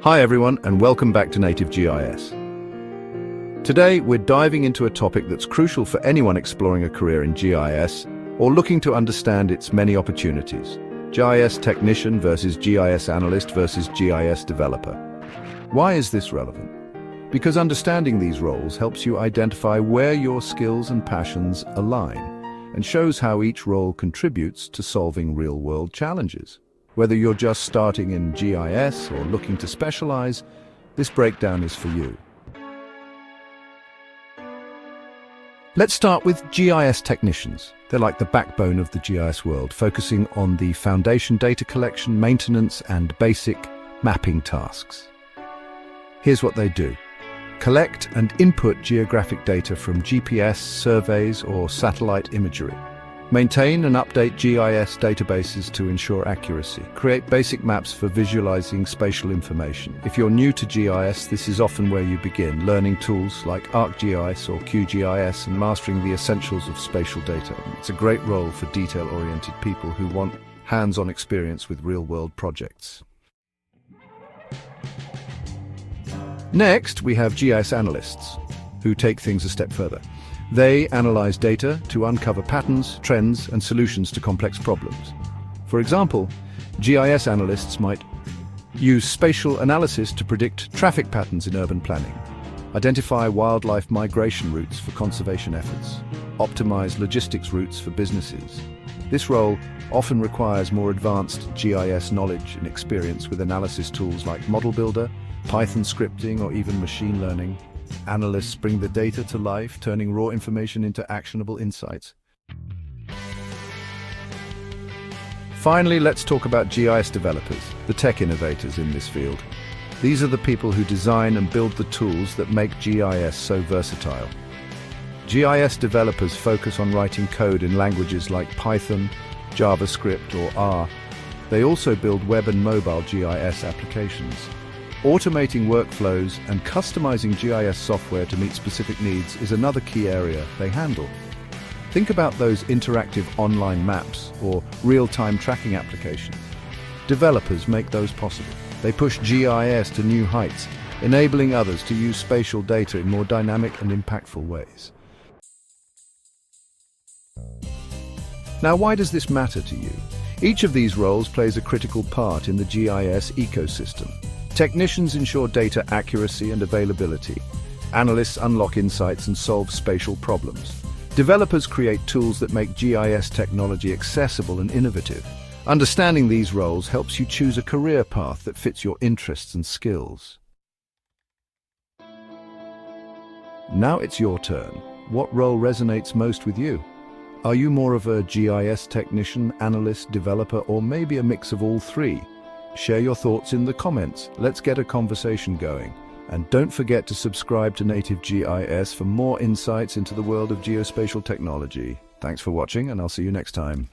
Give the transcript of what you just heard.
Hi everyone, and welcome back to Native GIS. Today we're diving into a topic that's crucial for anyone exploring a career in GIS or looking to understand its many opportunities. GIS Technician versus GIS Analyst versus GIS Developer. Why is this relevant? Because understanding these roles helps you identify where your skills and passions align and shows how each role contributes to solving real-world challenges. Whether you're just starting in GIS or looking to specialize, this breakdown is for you. Let's start with GIS technicians. They're like the backbone of the GIS world, focusing on the foundation data collection, maintenance, and basic mapping tasks. Here's what they do. Collect and input geographic data from GPS, surveys, or satellite imagery. Maintain and update GIS databases to ensure accuracy. Create basic maps for visualizing spatial information. If you're new to GIS, this is often where you begin, learning tools like ArcGIS or QGIS and mastering the essentials of spatial data. It's a great role for detail-oriented people who want hands-on experience with real-world projects. Next, we have GIS Analysts, who take things a step further. They analyze data to uncover patterns, trends, and solutions to complex problems. For example, GIS analysts might use spatial analysis to predict traffic patterns in urban planning, identify wildlife migration routes for conservation efforts, optimize logistics routes for businesses. This role often requires more advanced GIS knowledge and experience with analysis tools like Model Builder, Python scripting, or even machine learning. Analysts bring the data to life, turning raw information into actionable insights. Finally, let's talk about GIS developers, the tech innovators in this field. These are the people who design and build the tools that make GIS so versatile. GIS developers focus on writing code in languages like Python, JavaScript, or R. They also build web and mobile GIS applications. Automating workflows and customizing GIS software to meet specific needs is another key area they handle. Think about those interactive online maps or real-time tracking applications. Developers make those possible. They push GIS to new heights, enabling others to use spatial data in more dynamic and impactful ways. Now, why does this matter to you? Each of these roles plays a critical part in the GIS ecosystem. Technicians ensure data accuracy and availability. Analysts unlock insights and solve spatial problems. Developers create tools that make GIS technology accessible and innovative. Understanding these roles helps you choose a career path that fits your interests and skills. Now it's your turn. What role resonates most with you? Are you more of a GIS technician, analyst, developer, or maybe a mix of all three? Share your thoughts in the comments. Let's get a conversation going. And don't forget to subscribe to Native GIS for more insights into the world of geospatial technology. Thanks for watching, and I'll see you next time.